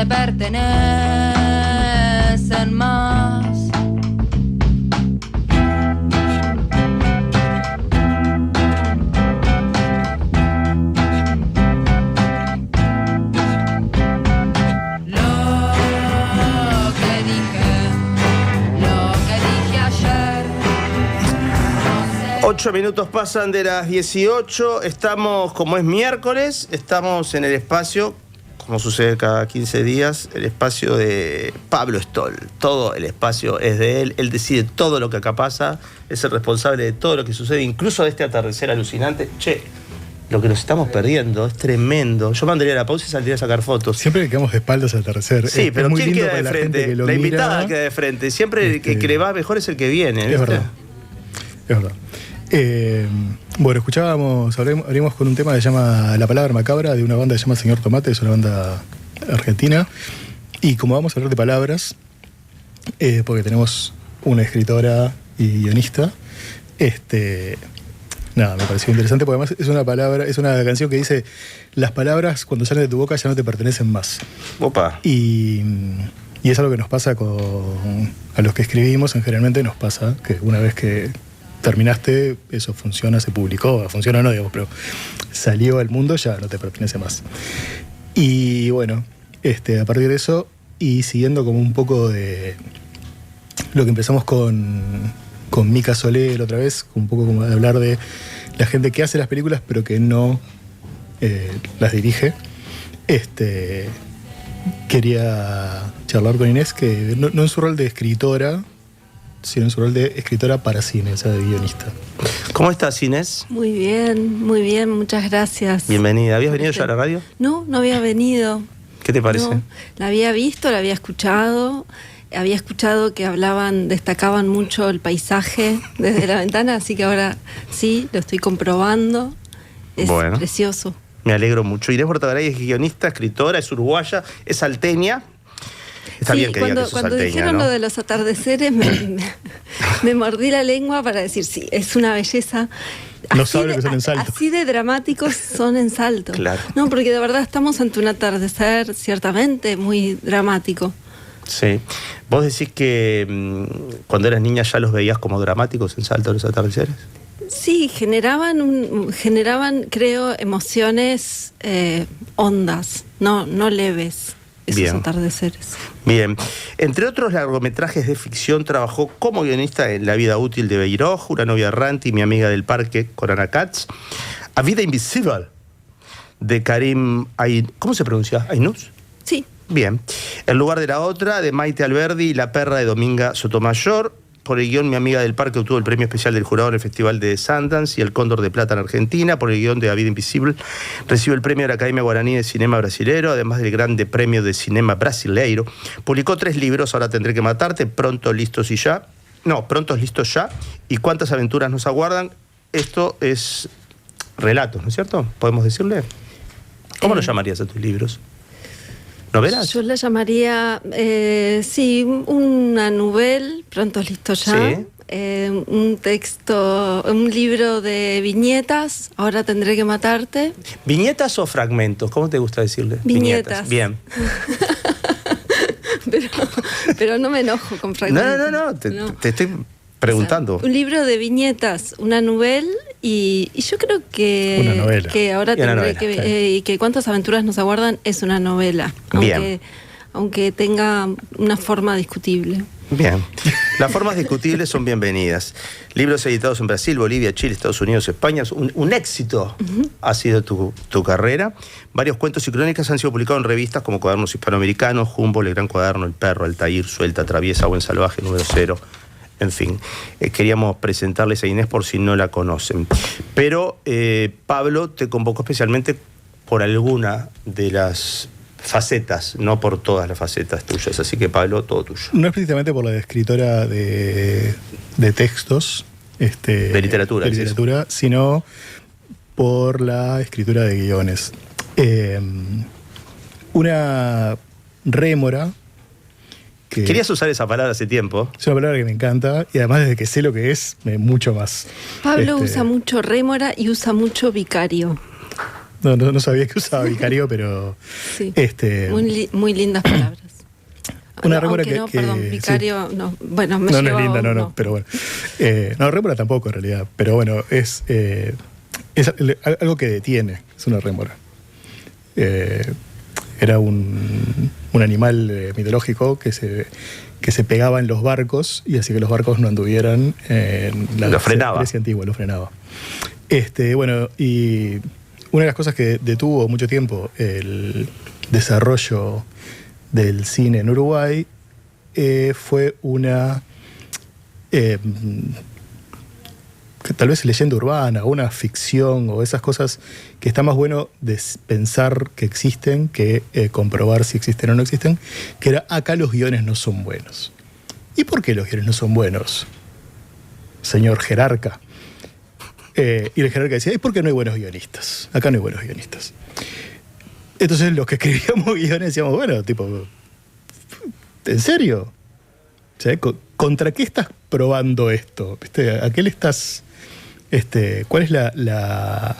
te pertenecen más. Ocho minutos pasan de las 18, estamos, como es miércoles, estamos en el espacio, como sucede cada 15 días, el espacio de Pablo Stoll. Todo el espacio es de él decide todo lo que acá pasa, es el responsable de todo lo que sucede, incluso de este atardecer alucinante. Che, lo que nos estamos perdiendo es tremendo. Yo mandaría la pausa y saldría a sacar fotos. Siempre que quedamos de espaldas al atardecer. Sí, pero muy ¿quién lindo queda de para frente? La invitada queda de frente. Siempre el que le va mejor es el que viene, ¿viste? Es verdad. Es verdad. Bueno, abrimos con un tema que se llama La Palabra Macabra, de una banda que se llama Señor Tomate, es una banda argentina. Y como vamos a hablar de palabras, porque tenemos una escritora y guionista, nada, me pareció interesante, porque además es una canción que dice: las palabras cuando salen de tu boca ya no te pertenecen más. Opa. Y es algo que nos pasa a los que escribimos, generalmente nos pasa que una vez que terminaste, eso funciona, se publicó, funciona o no, digamos, pero salió al mundo, ya no te pertenece más. Y bueno, a partir de eso, y siguiendo como un poco de lo que empezamos con Mica Soler otra vez, un poco como de hablar de la gente que hace las películas pero que no las dirige, quería charlar con Inés, que no en su rol de escritora, sino en su rol de escritora para cine, o sea, de guionista. ¿Cómo estás, Inés? Muy bien, muchas gracias. Bienvenida. ¿Habías venido ya a la radio? No había venido. ¿Qué te parece? No, la había visto, la había escuchado que destacaban mucho el paisaje desde la ventana, así que ahora sí, lo estoy comprobando. Es bueno, precioso. Me alegro mucho. Inés Bortagaray es guionista, escritora, es uruguaya, es salteña. Está bien que diga que sos cuando salteña, dijeron ¿no? lo de los atardeceres, me mordí la lengua para decir, sí, es una belleza. No sabe lo que son en Salto. Así de dramáticos son en Salto. Claro. No, porque de verdad estamos ante un atardecer ciertamente muy dramático. Sí. ¿Vos decís que cuando eras niña ya los veías como dramáticos en Salto los atardeceres? Sí, generaban, creo, emociones hondas, no leves. Esos Bien. Atardeceres. Bien. Entre otros largometrajes de ficción, trabajó como guionista en La vida útil de Beiroj, Una novia errante y Mi amiga del parque, con Ana Katz, A vida invisible, de Karim ¿cómo se pronuncia? ¿Ainús? Sí. Bien. El lugar de la otra, de Maite Alberdi y La perra, de Dominga Sotomayor. Por el guión Mi amiga del parque obtuvo el premio especial del jurado en el Festival de Sundance y el Cóndor de Plata en Argentina. Por el guión de A vida invisible recibió el premio de la Academia Guaraní de Cinema Brasilero, además del Grande Premio de Cinema Brasileiro. Publicó 3 libros, Ahora tendré que matarte, Prontos, listos ya, y Cuántas aventuras nos aguardan. Esto es relatos, ¿no es cierto? ¿Podemos decirle? ¿Cómo lo llamarías a tus libros? ¿Novelas? Yo la llamaría, sí, una novela, pronto listo ya. Sí. Un libro de viñetas, Ahora tendré que matarte. ¿Viñetas o fragmentos? ¿Cómo te gusta decirle? Viñetas. Bien. pero no me enojo con fragmentos. No. Te estoy preguntando. O sea, un libro de viñetas, una novela y yo creo que una novela. Que ahora y una tendré novela, que claro. Y que Cuántas aventuras nos aguardan es una novela, aunque tenga una forma discutible. Bien. Las formas discutibles son bienvenidas. Libros editados en Brasil, Bolivia, Chile, Estados Unidos, España. Un éxito ha sido tu carrera. Varios cuentos y crónicas han sido publicados en revistas como Cuadernos Hispanoamericanos, Jumbo, El Gran Cuaderno, El Perro, Altair, Suelta, Traviesa, Buen Salvaje, Número 0. En fin, queríamos presentarles a Inés por si no la conocen. Pero Pablo te convocó especialmente por alguna de las facetas, no por todas las facetas tuyas. Así que, Pablo, todo tuyo. No es precisamente por la de escritora de textos, de literatura, sino por la escritura de guiones. Una rémora que... Querías usar esa palabra hace tiempo. Es una palabra que me encanta y además desde que sé lo que es, mucho más. Pablo usa mucho rémora y usa mucho vicario. No sabía que usaba vicario, pero... Sí, muy lindas palabras. Una rémora que... perdón, vicario, sí. No. Bueno, me no es linda, no, pero bueno. No, rémora tampoco en realidad, pero bueno, es algo que detiene, es una rémora. Era un animal mitológico que se pegaba en los barcos y hacía que los barcos no anduvieran en la Grecia antigua, lo frenaba. Bueno, y una de las cosas que detuvo mucho tiempo el desarrollo del cine en Uruguay fue una tal vez leyenda urbana, una ficción o esas cosas que está más bueno de pensar que existen que comprobar si existen o no existen, que era acá los guiones no son buenos. ¿Y por qué los guiones no son buenos, señor jerarca? Y el jerarca decía, es porque no hay buenos guionistas. Acá no hay buenos guionistas. Entonces los que escribíamos guiones decíamos, bueno, tipo, ¿en serio? O sea, ¿contra qué estás probando esto? ¿Viste? ¿A qué le estás...? ¿Cuál es la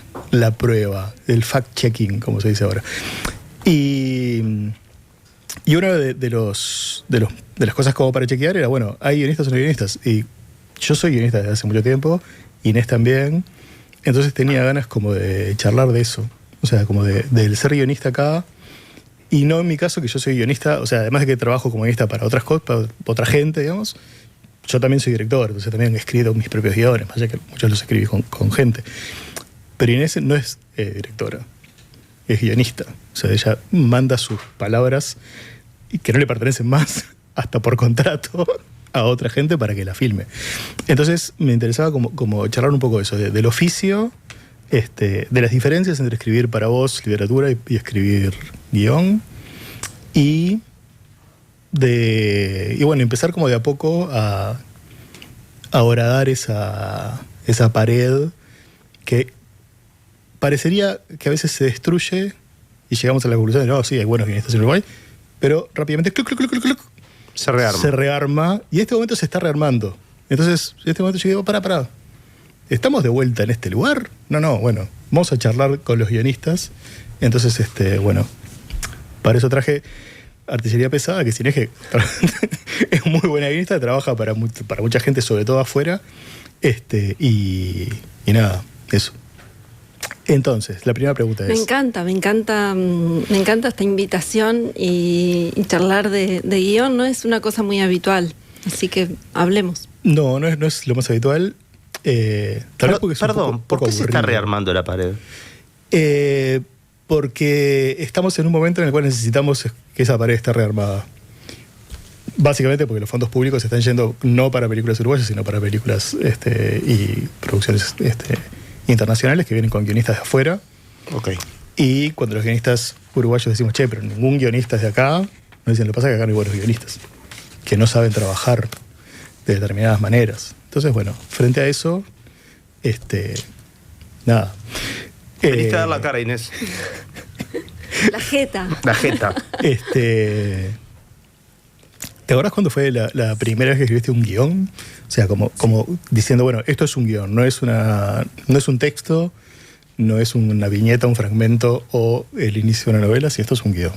prueba? El fact-checking, como se dice ahora. Y una de las cosas como para chequear era, bueno, ¿hay guionistas o no guionistas? Y yo soy guionista desde hace mucho tiempo, Inés también, entonces tenía ganas como de charlar de eso. O sea, como del ser guionista acá, y no en mi caso que yo soy guionista, o sea, además de que trabajo como guionista para otras cosas, para otra gente, digamos, yo también soy director, entonces también he escrito mis propios guiones, más allá que muchos los escribí con gente. Pero Inés no es directora, es guionista. O sea, ella manda sus palabras y que no le pertenecen más, hasta por contrato, a otra gente para que la filme. Entonces me interesaba como charlar un poco de eso, del oficio, de las diferencias entre escribir para voz, literatura, y escribir guión, y bueno, empezar como de a poco a horadar esa pared que parecería que a veces se destruye y llegamos a la conclusión de, no, sí, hay buenos guionistas en Uruguay, pero rápidamente se rearma, y en este momento se está rearmando. Entonces, en este momento yo digo, pará, ¿estamos de vuelta en este lugar? No, bueno, vamos a charlar con los guionistas. Entonces, bueno, para eso traje Artillería Pesada, que Inés es muy buena guionista, trabaja para mucha gente, sobre todo afuera. Y nada, eso. Entonces, la primera pregunta es... Me encanta esta invitación, y charlar de guión no es una cosa muy habitual, así que hablemos. No es lo más habitual. Perdón, ¿por qué se está rearmando la pared? Porque estamos en un momento en el cual necesitamos que esa pared esté rearmada. Básicamente porque los fondos públicos se están yendo no para películas uruguayas, sino para películas y producciones internacionales que vienen con guionistas de afuera. Okay. Y cuando los guionistas uruguayos decimos, che, pero ningún guionista es de acá, nos dicen, lo que pasa es que acá no hay buenos guionistas, que no saben trabajar de determinadas maneras. Entonces, bueno, frente a eso, nada. Veniste a dar la cara, Inés. La jeta. ¿Te acordás cuando fue la primera vez que escribiste un guión? O sea, como diciendo, bueno, esto es un guión, no es un texto, no es una viñeta, un fragmento o el inicio de una novela, si esto es un guión.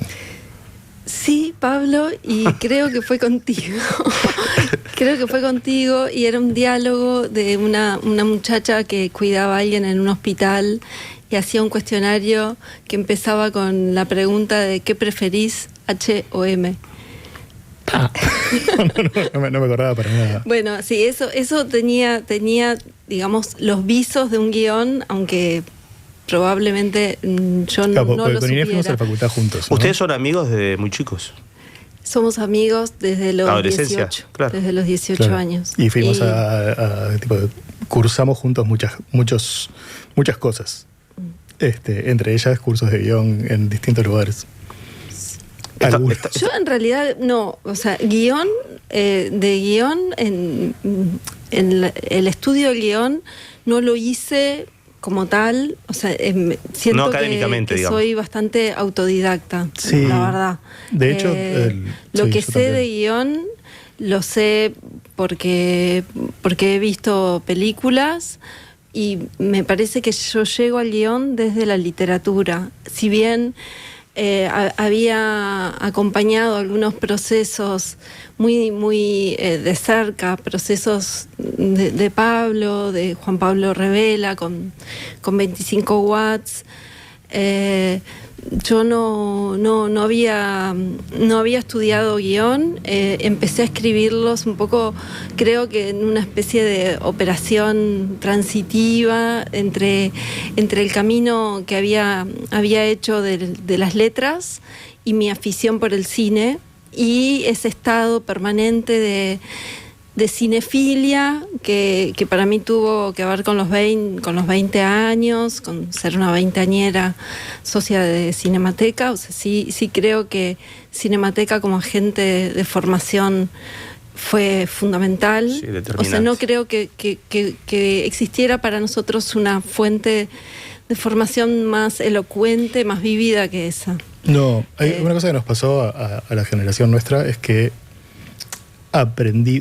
Sí, Pablo, y creo que fue contigo. Y era un diálogo de una muchacha que cuidaba a alguien en un hospital y hacía un cuestionario que empezaba con la pregunta de ¿qué preferís, H o M? No me acordaba para nada. Bueno, sí, eso tenía, digamos, los visos de un guión, aunque probablemente yo no lo con Inés fuimos a la supiera. facultad juntos, ¿no? ¿Ustedes son amigos desde muy chicos? Somos amigos desde los Adolescencia, 18, claro. Desde los 18 Claro. años. Y fuimos cursamos juntos muchas cosas. Entre ellas cursos de guión en distintos lugares. Yo en realidad no, o sea, guión, de guión, en el estudio del guión no lo hice como tal, o sea, siento no académicamente, que soy bastante autodidacta, sí, la verdad. De hecho, lo sí, que yo sé también. de guión lo sé porque he visto películas, y me parece que yo llego al guión desde la literatura. Si bien había acompañado algunos procesos muy de cerca, procesos de Pablo, de Juan Pablo Revela con 25 watts. Yo no había estudiado guión, empecé a escribirlos un poco, creo que en una especie de operación transitiva entre el camino que había hecho de las letras y mi afición por el cine, y ese estado permanente de cinefilia que para mí tuvo que ver con los 20 años, con ser una veinteañera socia de Cinemateca. O sea, sí creo que Cinemateca como agente de formación fue fundamental. Sí, o sea, no creo que existiera para nosotros una fuente de formación más elocuente, más vívida que esa. No, hay una cosa que nos pasó a la generación nuestra, es que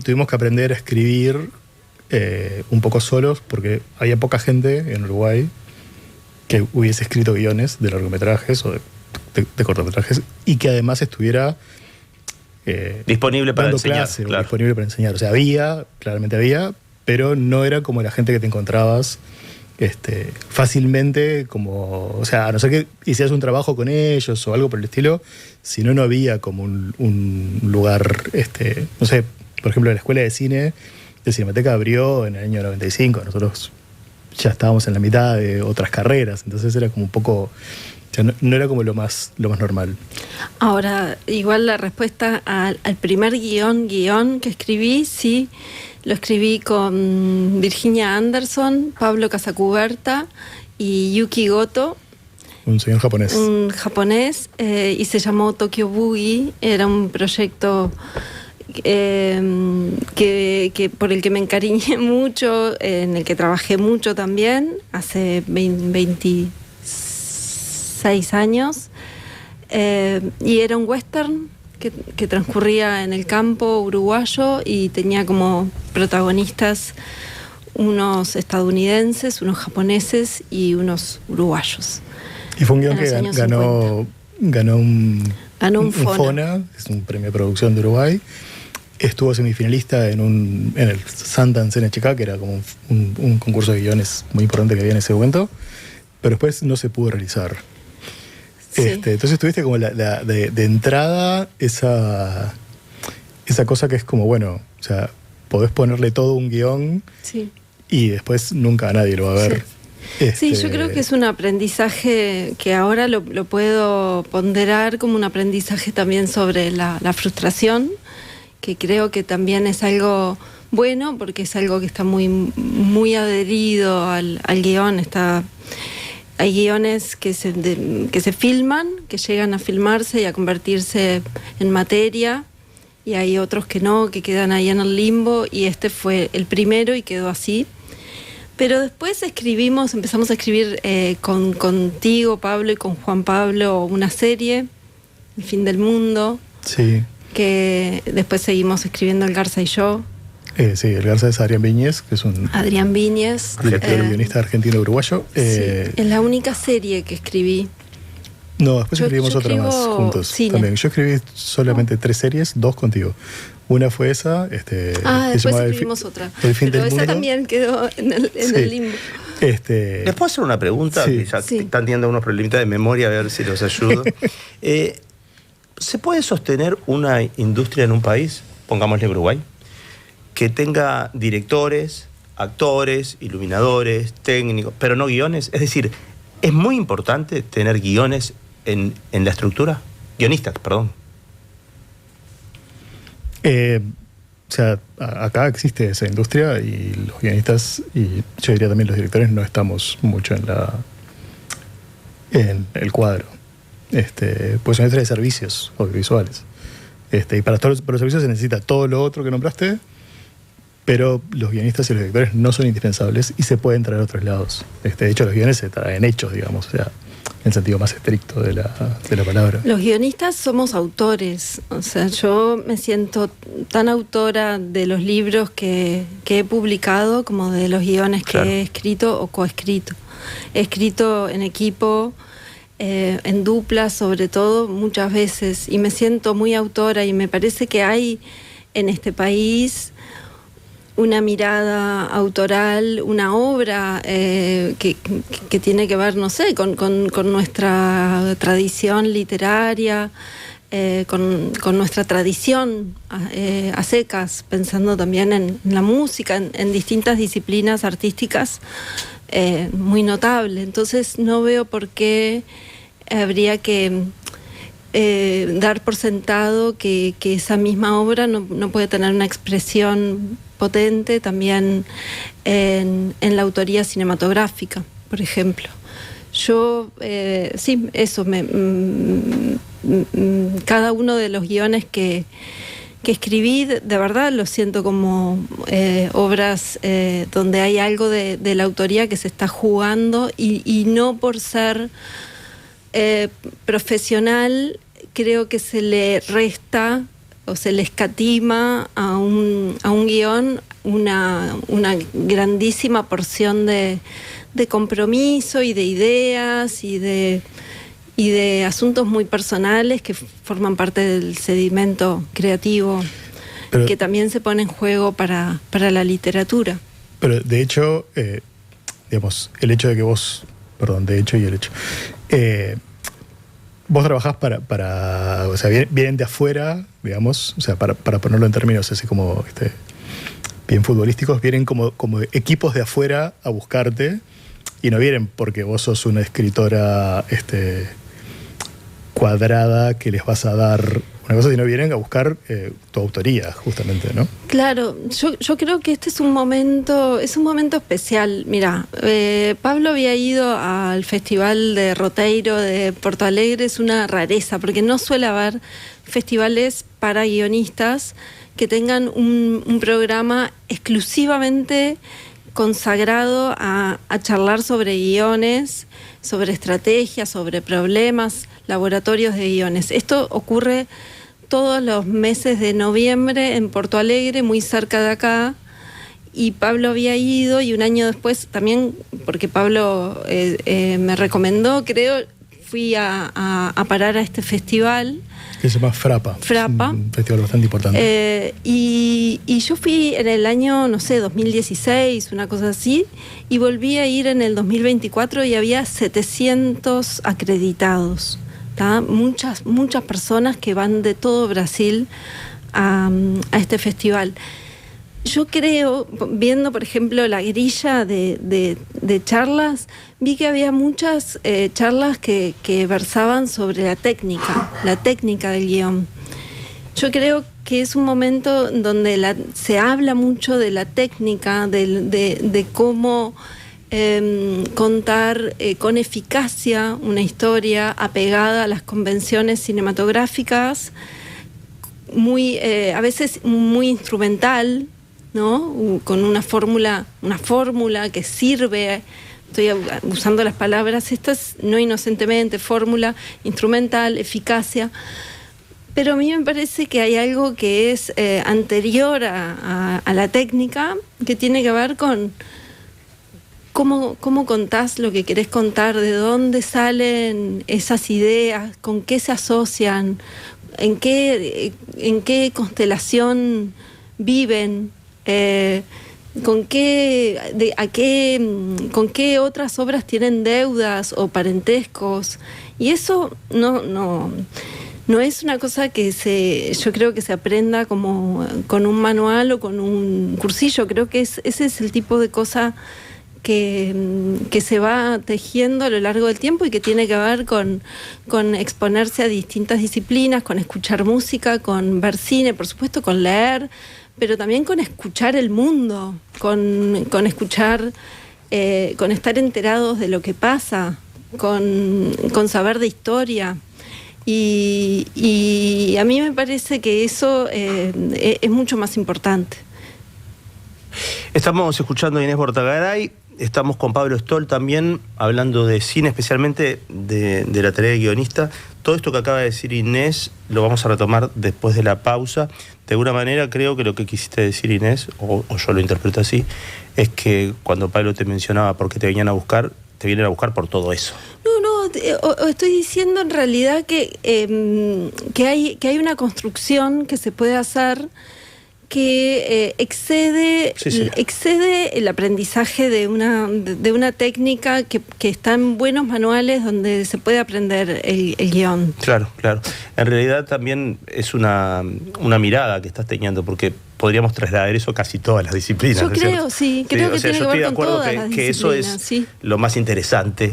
tuvimos que aprender a escribir un poco solos, porque había poca gente en Uruguay que hubiese escrito guiones de largometrajes o de cortometrajes, y que además estuviera disponible para enseñar. Clase, claro. Disponible para enseñar. O sea, claramente había, pero no era como la gente que te encontrabas fácilmente, como, o sea, a no ser que hicieras un trabajo con ellos o algo por el estilo, si no había como un lugar, no sé, por ejemplo, la escuela de cine de Cinemateca abrió en el año 95, nosotros ya estábamos en la mitad de otras carreras, entonces era como un poco, o sea, no era como lo más normal. Ahora, igual la respuesta al primer guión que escribí, sí, lo escribí con Virginia Anderson, Pablo Casacuberta y Yuki Goto. Un señor japonés. Un japonés, y se llamó Tokyo Boogie. Era un proyecto que por el que me encariñé mucho, en el que trabajé mucho también, hace 26 años. Y era un western que transcurría en el campo uruguayo y tenía como protagonistas unos estadounidenses, unos japoneses y unos uruguayos. Y fue un guión que ganó un FONA, que es un premio de producción de Uruguay. Estuvo semifinalista en el Sundance NHK, que era como un concurso de guiones muy importante que había en ese momento, pero después no se pudo realizar. Sí. Entonces tuviste como de entrada esa cosa que es como, bueno, o sea, podés ponerle todo un guión, sí, y después nunca nadie lo va a ver. Sí, yo creo que es un aprendizaje que ahora lo puedo ponderar como un aprendizaje también sobre la frustración, que creo que también es algo bueno, porque es algo que está muy adherido al guión. Hay guiones que se filman, que llegan a filmarse y a convertirse en materia, y hay otros que no, que quedan ahí en el limbo, y este fue el primero y quedó así. Pero después empezamos a escribir contigo, Pablo, y con Juan Pablo una serie, El fin del mundo, sí, que después seguimos escribiendo El Garza y yo. Sí, El Garza es Adrián Viñez, que es un Adrián Viñez, director guionista argentino-uruguayo. Sí, es la única serie que escribí. No, después escribimos otra más juntos. Cine. También. Yo escribí solamente 3 series, 2 contigo. Una fue esa. Después escribimos otra. El fin del esa mundo. También quedó en el limbo. ¿Les puedo hacer una pregunta? Sí. Ya están teniendo unos problemitas de memoria, a ver si los ayudo. ¿Se puede sostener una industria en un país, pongámosle Uruguay, que tenga directores, actores, iluminadores, técnicos, pero no guiones? Es decir, ¿es muy importante tener guiones en la estructura? Guionistas, perdón. O sea, acá existe esa industria y los guionistas, y yo diría también los directores, no estamos mucho en el cuadro. Pues son de servicios audiovisuales. Y para todos los servicios se necesita todo lo otro que nombraste, pero los guionistas y los directores no son indispensables y se pueden traer a otros lados. De hecho, los guiones se traen hechos, digamos, o sea, en el sentido más estricto de la palabra. Los guionistas somos autores, o sea, yo me siento tan autora de los libros que he publicado como de los guiones que he escrito o coescrito. He escrito en equipo, en dupla sobre todo, muchas veces, y me siento muy autora y me parece que hay en este país una mirada autoral, una obra que tiene que ver, no sé, con nuestra tradición literaria, con nuestra tradición a secas, pensando también en la música, en distintas disciplinas artísticas, muy notable. Entonces no veo por qué habría que dar por sentado que esa misma obra no puede tener una expresión potente también en la autoría cinematográfica, por ejemplo. Yo, sí, eso, cada uno de los guiones que escribí, de verdad lo siento como obras donde hay algo de la autoría que se está jugando y no por ser profesional, creo que se le resta o se le escatima a un guión una grandísima porción de compromiso y de ideas y de asuntos muy personales que forman parte del sedimento creativo, pero, que también se pone en juego para la literatura. Pero de hecho, digamos, el hecho de que vos, perdón, de hecho y el hecho, vos trabajás para o sea, vienen de afuera, digamos, o sea, para ponerlo en términos así como bien futbolísticos, vienen como equipos de afuera a buscarte y no vienen porque vos sos una escritora cuadrada que les vas a dar una cosa, sino vienen a buscar tu autoría, justamente, ¿no? Claro, yo creo que este es un momento especial. Mira, Pablo había ido al Festival de Roteiro de Porto Alegre, es una rareza, porque no suele haber festivales para guionistas que tengan un programa exclusivamente consagrado a charlar sobre guiones, sobre estrategias, sobre problemas, laboratorios de guiones. Esto ocurre todos los meses de noviembre en Porto Alegre, muy cerca de acá, y Pablo había ido y un año después también, porque Pablo me recomendó, creo, fui a parar a este festival. Que se llama Frapa. Frapa. Es un festival bastante importante. Y yo fui en el año, no sé, 2016, una cosa así, y volví a ir en el 2024 y había 700 acreditados. Muchas personas que van de todo Brasil a este festival. Yo creo, viendo por ejemplo la grilla de charlas, vi que había muchas charlas que versaban sobre la técnica del guión. Yo creo que es un momento donde se habla mucho de la técnica, de cómo contar con eficacia una historia apegada a las convenciones cinematográficas, a veces muy instrumental, ¿no? Con una fórmula que sirve, estoy usando las palabras estas no inocentemente, fórmula, instrumental, eficacia. Pero a mí me parece que hay algo que es anterior a la técnica, que tiene que ver con cómo contás lo que querés contar, de dónde salen esas ideas, con qué se asocian, en qué constelación viven, con qué otras obras tienen deudas o parentescos. Y eso no es una cosa que yo creo que se aprenda como con un manual o con un cursillo. Creo que ese es el tipo de cosa que se va tejiendo a lo largo del tiempo y que tiene que ver con exponerse a distintas disciplinas, con escuchar música, con ver cine, por supuesto, con leer, pero también con escuchar el mundo, con escuchar, con estar enterados de lo que pasa, con saber de historia. Y a mí me parece que eso es mucho más importante. Estamos escuchando a Inés Bortagaray, estamos con Pablo Stoll también, hablando de cine, especialmente de la tarea de guionista. Todo esto que acaba de decir Inés lo vamos a retomar después de la pausa. De alguna manera creo que lo que quisiste decir, Inés, o yo lo interpreto así, es que cuando Pablo te mencionaba por qué te vienen a buscar por todo eso. No, estoy diciendo en realidad que hay una construcción que se puede hacer que excede el aprendizaje de una técnica que está en buenos manuales donde se puede aprender el guión. Claro. En realidad también es una mirada que estás teniendo, porque podríamos trasladar eso a casi todas las disciplinas. Yo creo, sí, creo que tiene que ver con todas las disciplinas. Que eso es lo más interesante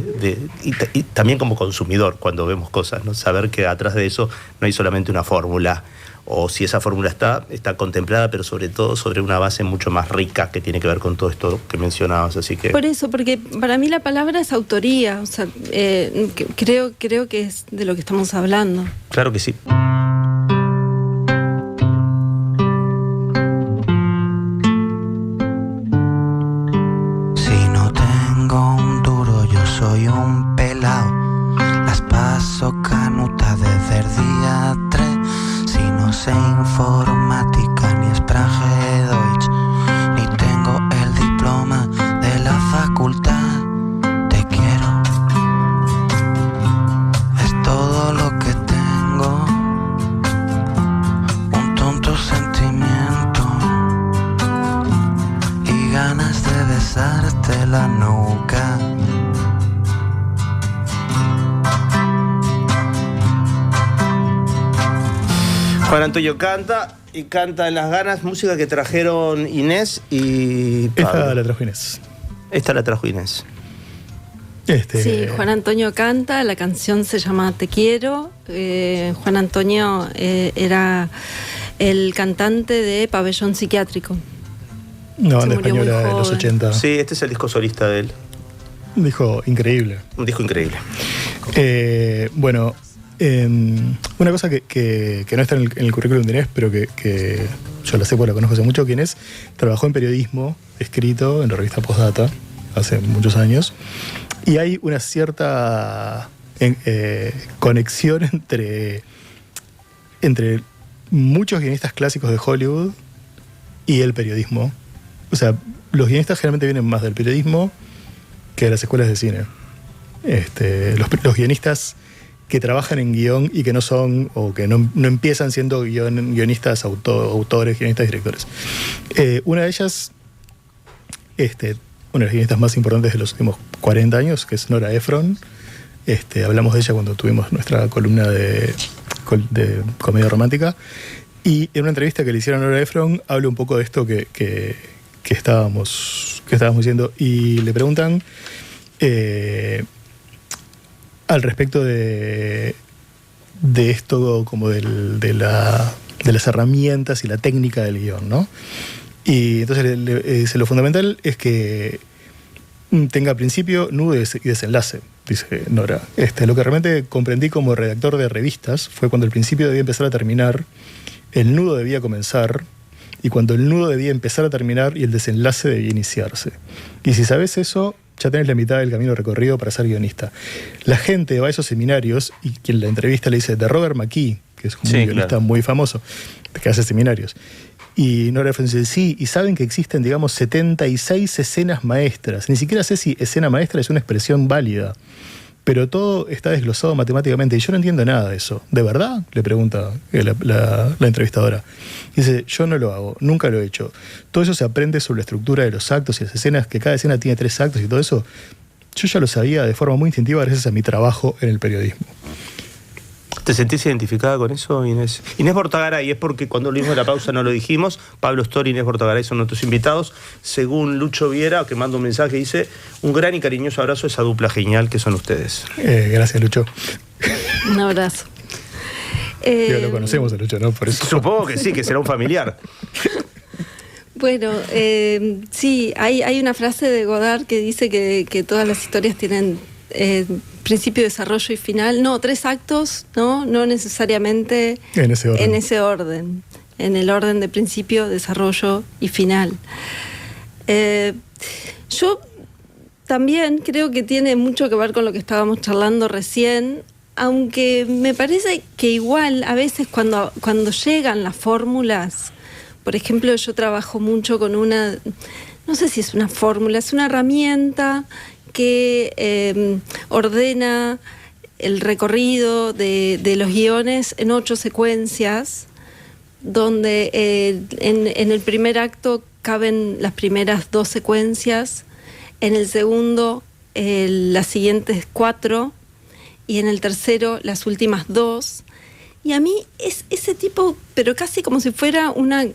y también como consumidor cuando vemos cosas, ¿no? Saber que atrás de eso no hay solamente una fórmula, o si esa fórmula está contemplada, pero sobre todo sobre una base mucho más rica que tiene que ver con todo esto que mencionabas. Así que por eso, porque para mí la palabra es autoría, o sea, creo que es de lo que estamos hablando. Claro que sí. Si no tengo un duro, yo soy un pelao. Las paso canuta desde el día 3. No sé informática ni Sprache Deutsch, ni tengo el diploma de la facultad. Te quiero, es todo lo que tengo, un tonto sentimiento y ganas de besarte la nuca. Juan Antonio canta en las ganas, música que trajeron Inés y Pablo. Esta la trajo Inés. Esta la trajo Inés. Sí, Juan Antonio canta, la canción se llama Te Quiero. Juan Antonio era el cantante de Pabellón Psiquiátrico. Una banda española de los 80. Sí, este es el disco solista de él. Un disco increíble. Un disco increíble. Bueno, una cosa que no está en el currículum de Inés, pero que yo la sé porque la conozco hace mucho, que Inés trabajó en periodismo escrito en la revista Postdata hace muchos años, y hay una cierta conexión entre muchos guionistas clásicos de Hollywood y el periodismo. O sea, los guionistas generalmente vienen más del periodismo que de las escuelas de cine. Los guionistas que trabajan en guión y que no son, o que no empiezan siendo guionistas, autores, guionistas, directores. Una de ellas, una de las guionistas más importantes de los últimos 40 años, que es Nora Ephron. Hablamos de ella cuando tuvimos nuestra columna de comedia romántica. Y en una entrevista que le hicieron a Nora Ephron, habla un poco de esto que estábamos diciendo. Y le preguntan al respecto de esto, como de las herramientas y la técnica del guión, ¿no? Y entonces lo fundamental es que tenga principio, nudo y desenlace, dice Nora. Lo que realmente comprendí como redactor de revistas fue cuando el principio debía empezar a terminar, el nudo debía comenzar, y cuando el nudo debía empezar a terminar y el desenlace debía iniciarse. Y si sabes eso, ya tenés la mitad del camino recorrido para ser guionista. La gente va a esos seminarios y quien en la entrevista le dice de Robert McKee, que es un guionista muy famoso, que hace seminarios. Y Nora Ephron dice, sí, y saben que existen, digamos, 76 escenas maestras. Ni siquiera sé si escena maestra es una expresión válida, pero todo está desglosado matemáticamente y yo no entiendo nada de eso. ¿De verdad?, le pregunta la entrevistadora. Dice, yo no lo hago, nunca lo he hecho. Todo eso se aprende sobre la estructura de los actos y las escenas, que cada escena tiene 3 actos y todo eso. Yo ya lo sabía de forma muy instintiva gracias a mi trabajo en el periodismo. ¿Te sentís identificada con eso, Inés? Inés Bortagaray, es porque cuando lo vimos en la pausa no lo dijimos. Pablo Stoll y Inés Bortagaray son nuestros invitados. Según Lucho Viera, que manda un mensaje, dice: un gran y cariñoso abrazo a esa dupla genial que son ustedes. Gracias, Lucho. Un abrazo. Lo conocemos a Lucho, ¿no? Por eso. Supongo que sí, que será un familiar. Bueno, sí, hay una frase de Godard que dice que todas las historias tienen principio, desarrollo y final. No, 3 actos, no necesariamente en ese orden. En el orden de principio, desarrollo y final. Yo también creo que tiene mucho que ver con lo que estábamos charlando recién, aunque me parece que igual a veces cuando llegan las fórmulas, por ejemplo, yo trabajo mucho con no sé si es una fórmula, es una herramienta que ordena el recorrido de los guiones en 8 secuencias, donde en el primer acto caben las primeras 2 secuencias, en el segundo las siguientes 4 y en el tercero las últimas 2. Y a mí es ese tipo, pero casi como si fuera una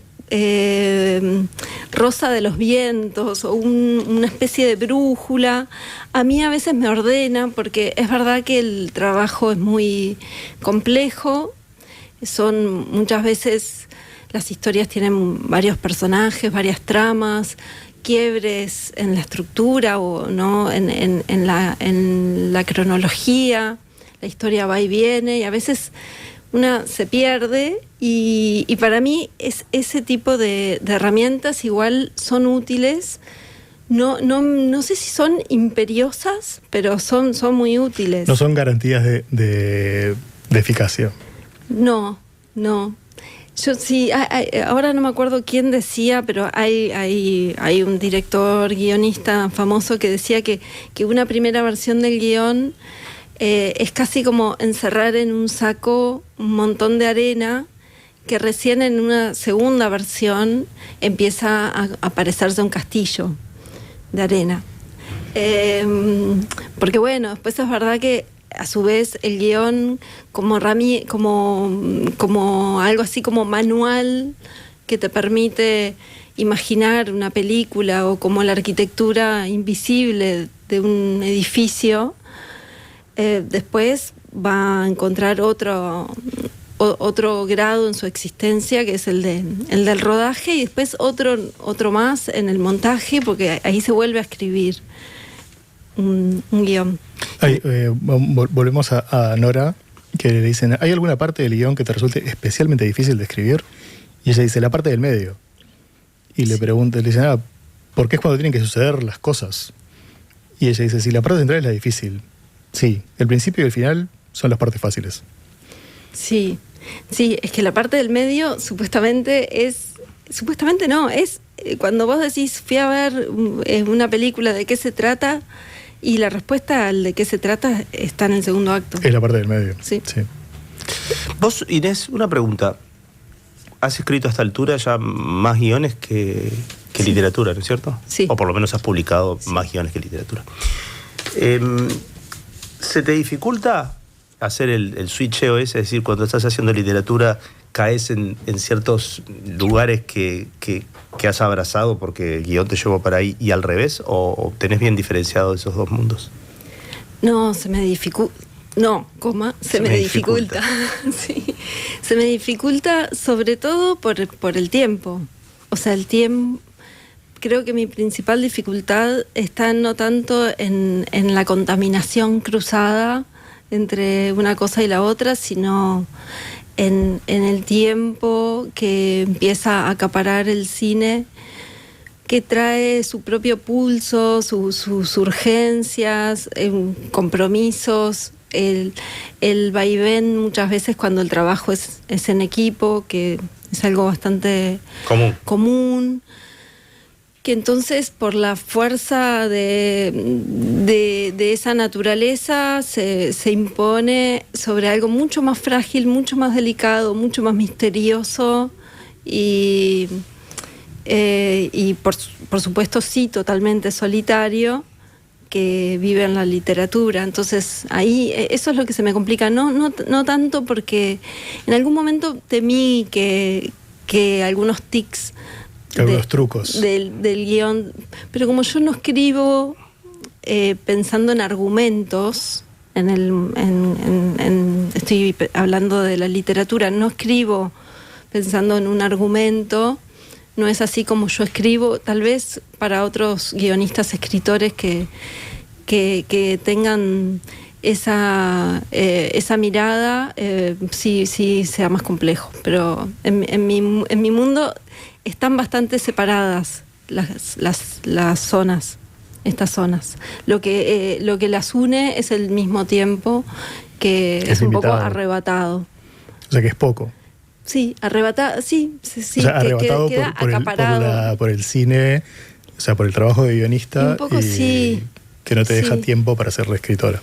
rosa de los vientos o una especie de brújula. A mí a veces me ordena, porque es verdad que el trabajo es muy complejo, son muchas veces las historias tienen varios personajes, varias tramas, quiebres en la estructura o no en la cronología, la historia va y viene y a veces una se pierde y para mí ese tipo de herramientas igual son útiles. No sé si son imperiosas, pero son muy útiles. No son garantías de eficacia. No. Yo sí, ahora no me acuerdo quién decía, pero hay un director, guionista famoso que decía que una primera versión del guión es casi como encerrar en un saco un montón de arena que recién en una segunda versión empieza a parecerse a un castillo de arena. Porque bueno, después es verdad que a su vez el guión como algo así como manual que te permite imaginar una película, o como la arquitectura invisible de un edificio, después va a encontrar otro grado en su existencia, que es el del rodaje, y después otro más en el montaje, porque ahí se vuelve a escribir un guión. Volvemos a Nora, que le dicen, ¿hay alguna parte del guión que te resulte especialmente difícil de escribir? Y ella dice, la parte del medio. Y le dicen, ¿por qué es cuando tienen que suceder las cosas? Y ella dice, sí, la parte central es la difícil. Sí, el principio y el final son las partes fáciles. Sí, es que la parte del medio supuestamente no, es cuando vos decís, fui a ver una película, ¿de qué se trata? Y la respuesta al de qué se trata está en el segundo acto. Es la parte del medio. Sí. Vos, Inés, una pregunta. Has escrito a esta altura ya más guiones que literatura, ¿no es cierto? Sí. O por lo menos has publicado más guiones que literatura. ¿Se te dificulta hacer el switcheo ese? Es decir, cuando estás haciendo literatura, caes en ciertos lugares que has abrazado porque el guión te llevó para ahí, y al revés, o tenés bien diferenciado esos dos mundos? No, se me dificulta. Se me dificulta. Sí. Se me dificulta sobre todo por el tiempo. O sea, el tiempo. Creo que mi principal dificultad está no tanto en la contaminación cruzada entre una cosa y la otra, sino en el tiempo que empieza a acaparar el cine, que trae su propio pulso, sus urgencias, compromisos, el vaivén muchas veces cuando el trabajo es en equipo, que es algo bastante común, que entonces por la fuerza de esa naturaleza se impone sobre algo mucho más frágil, mucho más delicado, mucho más misterioso y por supuesto sí, totalmente solitario, que vive en la literatura. Entonces ahí eso es lo que se me complica, no tanto porque en algún momento temí que algunos tics, algunos trucos del guión, pero como yo no escribo pensando en argumentos, estoy hablando de la literatura, no escribo pensando en un argumento, no es así como yo escribo, tal vez para otros guionistas, escritores que tengan esa mirada, sí sea más complejo, pero en mi mundo están bastante separadas las zonas, estas zonas. Lo que las une es el mismo tiempo, que es un poco arrebatado. O sea que es poco. Sí, arrebatado, sí. O sea, arrebatado por el cine, o sea, por el trabajo de guionista. Un poco sí. Que no te deja tiempo para ser reescritora.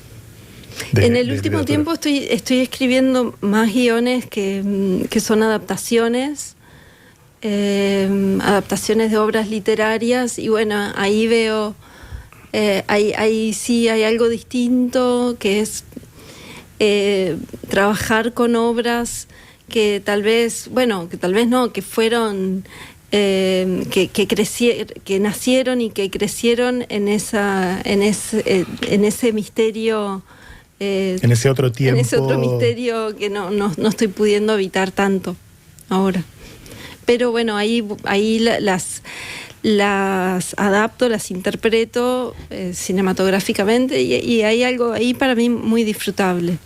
En el último tiempo estoy escribiendo más guiones que son adaptaciones. Adaptaciones de obras literarias, y bueno, ahí veo ahí sí hay algo distinto, que es trabajar con obras que tal vez no, que fueron que nacieron y que crecieron en ese misterio, en ese otro tiempo, en ese otro misterio que no estoy pudiendo evitar tanto ahora. Pero bueno, ahí las adapto, las interpreto cinematográficamente, y hay algo ahí para mí muy disfrutable.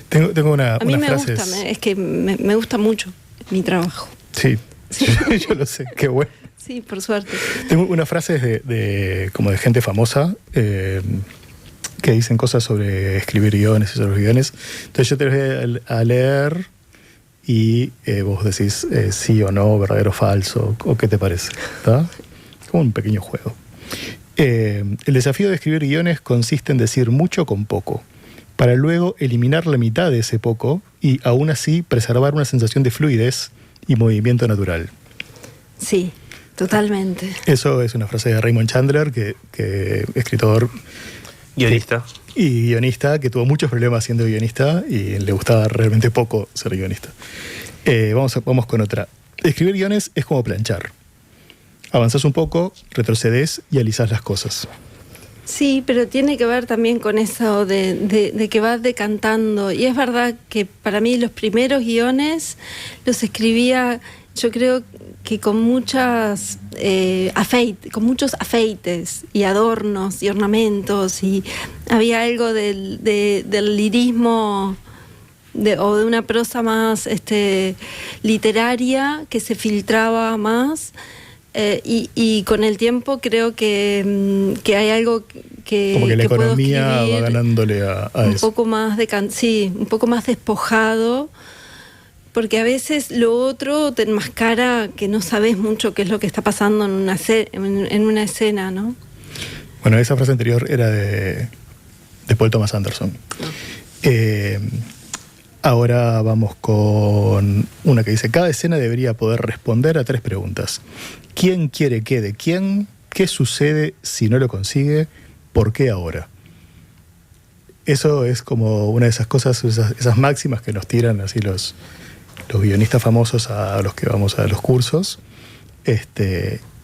Tengo una A mí me frases... gusta, es que me gusta mucho mi trabajo. Sí, yo lo sé, qué bueno. Sí, por suerte. Tengo unas frases como de gente famosa que dicen cosas sobre escribir guiones y sobre los guiones. Entonces yo te voy a leer y vos decís sí o no, verdadero o falso, o qué te parece. ¿Está? Como un pequeño juego. El desafío de escribir guiones consiste en decir mucho con poco, para luego eliminar la mitad de ese poco y aún así preservar una sensación de fluidez y movimiento natural. Sí, totalmente. Eso es una frase de Raymond Chandler, que escritor, guionista. Y guionista, que tuvo muchos problemas siendo guionista y le gustaba realmente poco ser guionista. Vamos con otra. Escribir guiones es como planchar. Avanzás un poco, retrocedes y alisás las cosas. Sí, pero tiene que ver también con eso de que vas decantando. Y es verdad que para mí los primeros guiones los escribía, yo creo que con muchos afeites y adornos y ornamentos, y había algo del lirismo o de una prosa más literaria que se filtraba más. Y con el tiempo creo que hay algo que como que la economía puedo escribir va ganándole a un eso. poco más un poco más despojado, porque a veces lo otro te enmascara que no sabes mucho qué es lo que está pasando en una escena, ¿no? Bueno, esa frase anterior era de Paul Thomas Anderson. Ahora vamos con una que dice: cada escena debería poder responder a 3 preguntas. ¿Quién quiere qué de quién? ¿Qué sucede si no lo consigue? ¿Por qué ahora? Eso es como una de esas cosas, esas máximas que nos tiran así los guionistas famosos a los que vamos a los cursos,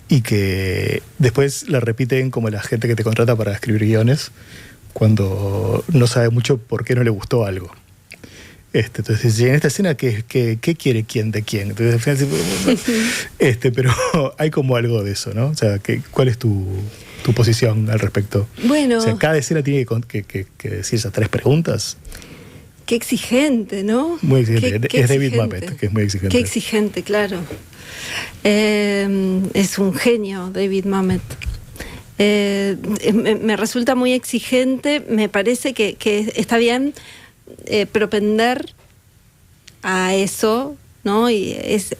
y que después la repiten como la gente que te contrata para escribir guiones cuando no sabe mucho por qué no le gustó algo. Entonces, en esta escena, ¿qué quiere quién de quién? Entonces, pero hay como algo de eso, ¿no? O sea, ¿cuál es tu posición al respecto? Bueno, o sea, cada escena tiene que decir esas 3 preguntas. Qué exigente, ¿no? Muy exigente. Es David Mamet, que es muy exigente. Qué exigente, claro. Es un genio, David Mamet. Me resulta muy exigente. Me parece que está bien propender a eso, ¿no? Y es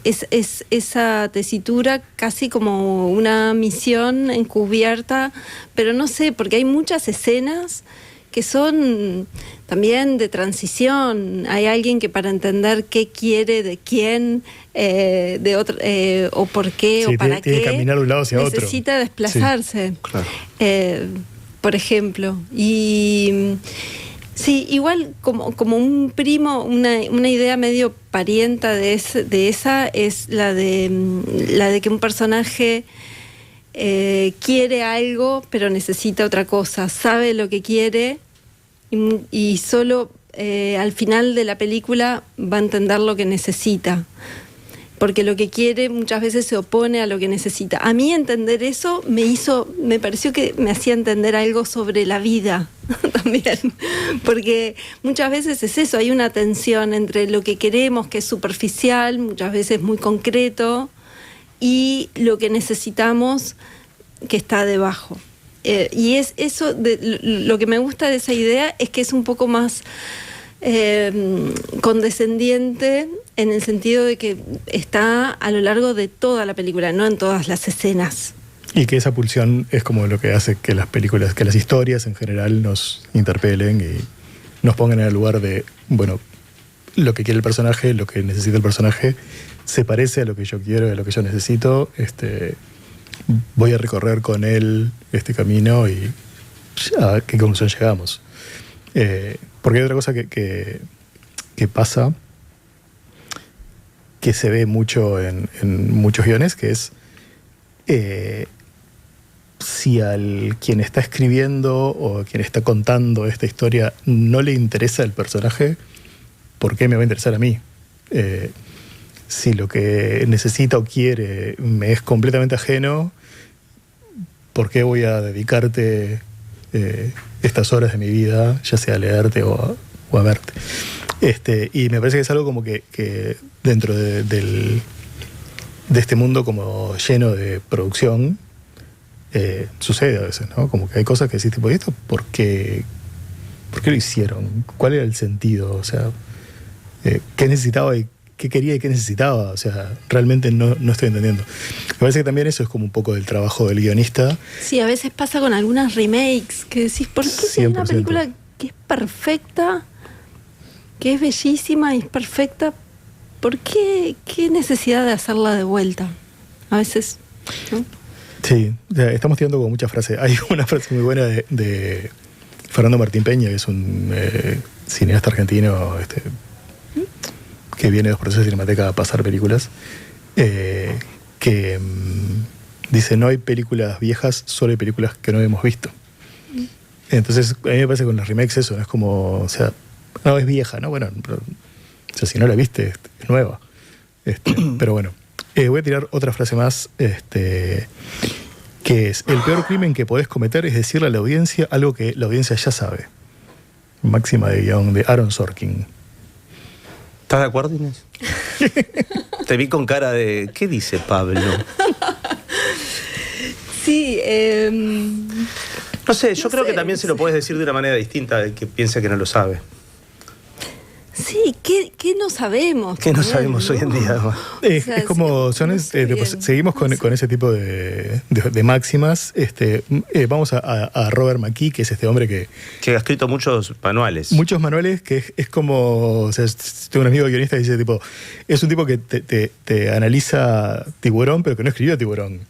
esa tesitura casi como una misión encubierta, pero no sé, porque hay muchas escenas que son también de transición. Hay alguien que para entender qué quiere de quién, de otro, o por qué, sí, o para tiene qué, que caminar de un lado hacia otro. Necesita desplazarse. Sí, claro. Por ejemplo. Y sí, igual como un primo, una idea medio parienta de esa es la de que un personaje quiere algo pero necesita otra cosa, sabe lo que quiere y solo al final de la película va a entender lo que necesita, porque lo que quiere muchas veces se opone a lo que necesita. A mí entender eso me pareció que me hacía entender algo sobre la vida también, porque muchas veces es eso, hay una tensión entre lo que queremos, que es superficial, muchas veces muy concreto, y lo que necesitamos que está debajo. Y es eso, lo que me gusta de esa idea es que es un poco más condescendiente, en el sentido de que está a lo largo de toda la película, no en todas las escenas. Y que esa pulsión es como lo que hace que las películas, que las historias en general nos interpelen y nos pongan en el lugar de, bueno, lo que quiere el personaje, lo que necesita el personaje, se parece a lo que yo quiero y a lo que yo necesito. Voy a recorrer con él este camino y a qué conclusión llegamos. Porque hay otra cosa que pasa, que se ve mucho en muchos guiones, que es si al quien está escribiendo o quien está contando esta historia no le interesa el personaje, ¿por qué me va a interesar a mí? Si lo que necesita o quiere me es completamente ajeno, ¿por qué voy a dedicarte estas horas de mi vida, ya sea a leerte o a verte? Y me parece que es algo como que dentro de este mundo como lleno de producción, sucede a veces, ¿no? Como que hay cosas que decís, tipo, ¿esto por qué lo hicieron? ¿Cuál era el sentido? O sea, ¿qué necesitaba y qué quería y qué necesitaba? O sea, realmente no estoy entendiendo. Me parece que también eso es como un poco del trabajo del guionista. Sí, a veces pasa con algunas remakes, que decís, ¿por qué si es una película que es perfecta, que es bellísima y es perfecta, ¿por qué necesidad de hacerla de vuelta? A veces, ¿no? Sí, estamos tirando con muchas frases. Hay una frase muy buena de Fernando Martín Peña, que es un cineasta argentino que viene de los procesos de Cinemateca a pasar películas, que dice, no hay películas viejas, solo hay películas que no hemos visto. Entonces, a mí me parece que con los remakes eso, ¿no? Es como, o sea, no, es vieja, ¿no? Bueno, pero, o sea, si no la viste, es nueva. Pero bueno, voy a tirar otra frase más, que es, el peor crimen que podés cometer es decirle a la audiencia algo que la audiencia ya sabe. Máxima de guión de Aaron Sorkin. ¿Estás de acuerdo, Inés? Te vi con cara de, ¿qué dice Pablo? Sí, no sé, yo creo que también se lo puedes decir de una manera distinta al que piensa que no lo sabe. Sí, ¿qué no sabemos? ¿Qué no sabemos hoy en día? Además? Es como, seguimos con ese tipo de máximas. Vamos a Robert McKee, que es este hombre que ha escrito muchos manuales. Muchos manuales, que es como, o sea, tengo un amigo guionista que dice, tipo, es un tipo que te analiza Tiburón, pero que no escribió Tiburón.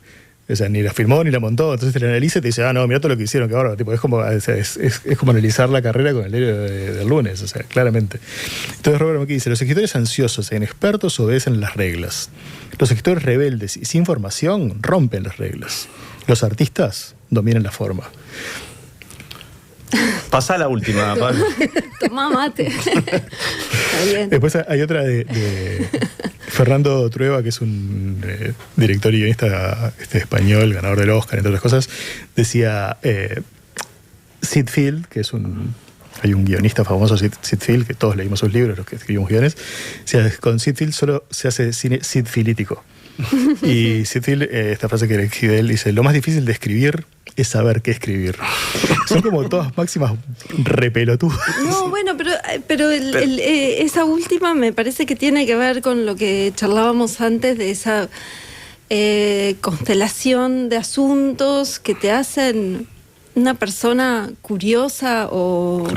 O sea, ni la filmó ni la montó, entonces te la analiza y te dice, no, mira todo lo que hicieron, que ahora, tipo, es como analizar la carrera con el diario del lunes, o sea, claramente. Entonces Robert McKee dice, los escritores ansiosos e inexpertos obedecen las reglas. Los escritores rebeldes y sin formación rompen las reglas. Los artistas dominan la forma. Pasá la última, Pablo. Tomá mate. Está bien. Después hay otra de Fernando Trueba, que es un director y guionista español, ganador del Oscar, entre otras cosas. Decía, Sid Field, que hay un guionista famoso, Sid Field, que todos leímos sus libros, los que escribimos guiones. Decía, con Sid Field solo se hace cine sidfilítico. Y Sid Field, esta frase que elegí de él, dice, lo más difícil de escribir es saber qué escribir. Son como todas máximas repelotudas. No, bueno, pero esa última me parece que tiene que ver con lo que charlábamos antes de esa constelación de asuntos que te hacen una persona curiosa o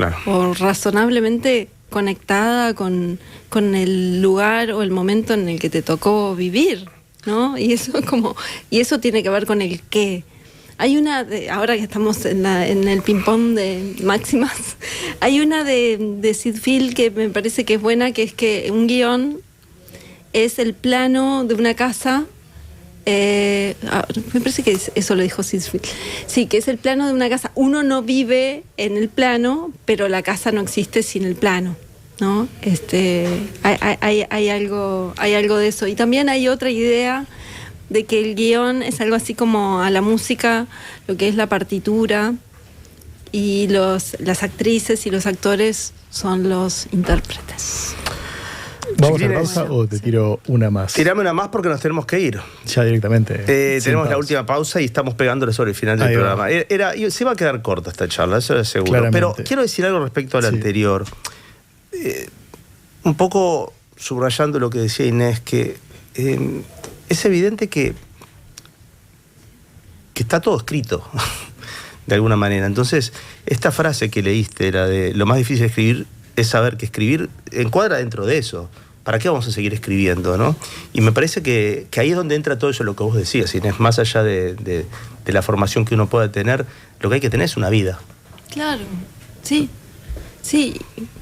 razonablemente conectada con el lugar o el momento en el que te tocó vivir, ¿no? Y eso tiene que ver con el qué. Hay una, ahora que estamos en el ping-pong de máximas, hay una de Sid Field que me parece que es buena, que es que un guión es el plano de una casa. Me parece que eso lo dijo Sid Field. Sí, que es el plano de una casa. Uno no vive en el plano, pero la casa no existe sin el plano, ¿no? Hay algo de eso. Y también hay otra idea de que el guión es algo así como a la música, lo que es la partitura, y las actrices y los actores son los intérpretes. ¿Vamos a la pausa o te tiro una más? Tirame una más porque nos tenemos que ir. Ya directamente. Tenemos la última pausa y estamos pegándole sobre el final del programa. Se va a quedar corta esta charla, eso es seguro. Claramente. Pero quiero decir algo respecto al anterior. Un poco subrayando lo que decía Inés, que es evidente que está todo escrito, de alguna manera. Entonces, esta frase que leíste, era de lo más difícil de escribir es saber que escribir, encuadra dentro de eso. ¿Para qué vamos a seguir escribiendo, no? Y me parece que ahí es donde entra todo eso, lo que vos decías, Inés, más allá de la formación que uno pueda tener, lo que hay que tener es una vida. Claro, sí.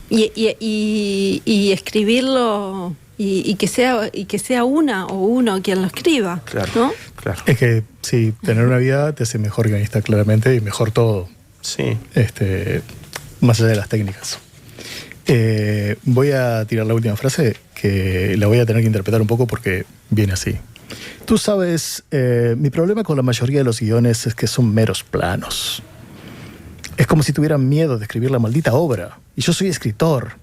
Y escribirlo y que sea una o uno quien lo escriba, claro, ¿no? Claro. Es que sí, tener una vida te hace mejor guionista, claramente, y mejor todo. Sí. Más allá de las técnicas. Voy a tirar la última frase, que la voy a tener que interpretar un poco porque viene así. Tú sabes, mi problema con la mayoría de los guiones es que son meros planos. Es como si tuvieran miedo de escribir la maldita obra. Y yo soy escritor.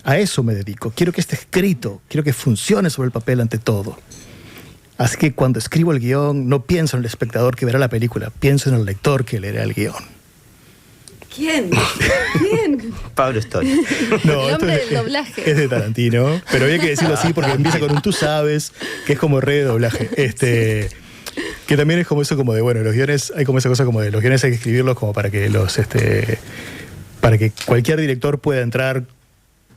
A eso me dedico. Quiero que esté escrito. Quiero que funcione sobre el papel ante todo. Así que cuando escribo el guión, no pienso en el espectador que verá la película. Pienso en el lector que leerá el guión. ¿Quién? Pablo Stoll. No, el hombre del doblaje. Es de Tarantino. Pero había que decirlo así porque empieza con un tú sabes, que es como re de doblaje. Que también es como eso, como de, bueno, los guiones, hay como esa cosa como de los guiones hay que escribirlos como para que para que cualquier director pueda entrar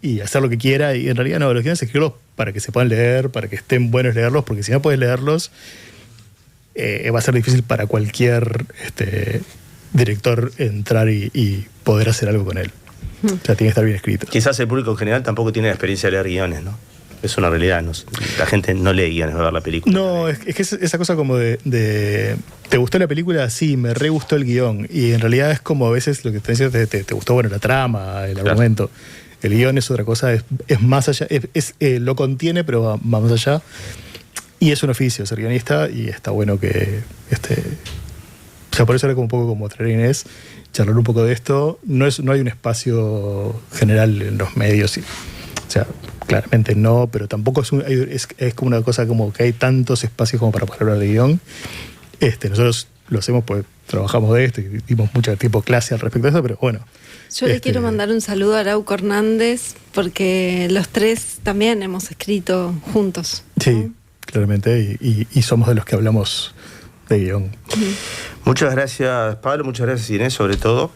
y hacer lo que quiera, y en realidad no, los guiones hay que escribirlos para que se puedan leer, para que estén buenos leerlos, porque si no puedes leerlos, va a ser difícil para cualquier director entrar y poder hacer algo con él. O sea, tiene que estar bien escrito. Quizás el público en general tampoco tiene la experiencia de leer guiones, ¿no? Es una realidad, ¿no? La gente no lee guiones para ver la película. No, es que esa cosa como de ¿te gustó la película? Sí, me re gustó el guión. Y en realidad es como a veces lo que te decía, te gustó, bueno, la trama, el argumento. El guión es otra cosa, es más allá, lo contiene, pero va más allá. Y es un oficio ser guionista, y está bueno que o sea, por eso era como un poco como traer a Inés, charlar un poco de esto. No hay un espacio general en los medios. O sea, claramente no, pero tampoco es como una cosa como que hay tantos espacios como para poder hablar de guión. Nosotros lo hacemos pues trabajamos de esto y dimos mucho tiempo clase al respecto de eso, pero bueno. Yo le quiero mandar un saludo a Arauco Hernández, porque los tres también hemos escrito juntos, ¿no? Sí, claramente, y somos de los que hablamos de guión. Muchas gracias, Pablo, muchas gracias, Inés, sobre todo,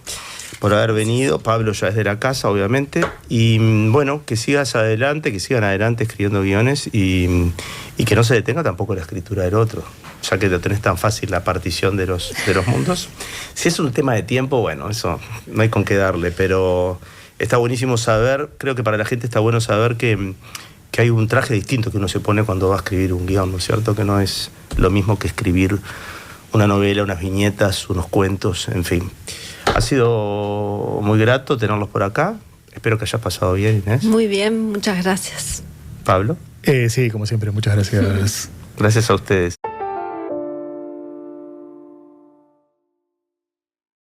por haber venido. Pablo ya es de la casa, obviamente, y bueno, que sigas adelante, que sigan adelante escribiendo guiones y que no se detenga tampoco la escritura del otro, ya que lo tenés tan fácil la partición de los mundos. Si es un tema de tiempo, bueno, eso no hay con qué darle, pero está buenísimo saber, creo que para la gente está bueno saber que hay un traje distinto que uno se pone cuando va a escribir un guión, ¿no es cierto? Que no es lo mismo que escribir una novela, unas viñetas, unos cuentos, en fin. Ha sido muy grato tenerlos por acá. Espero que hayas pasado bien, Inés. Muy bien, muchas gracias. Pablo. Sí, como siempre, muchas gracias. Gracias a ustedes.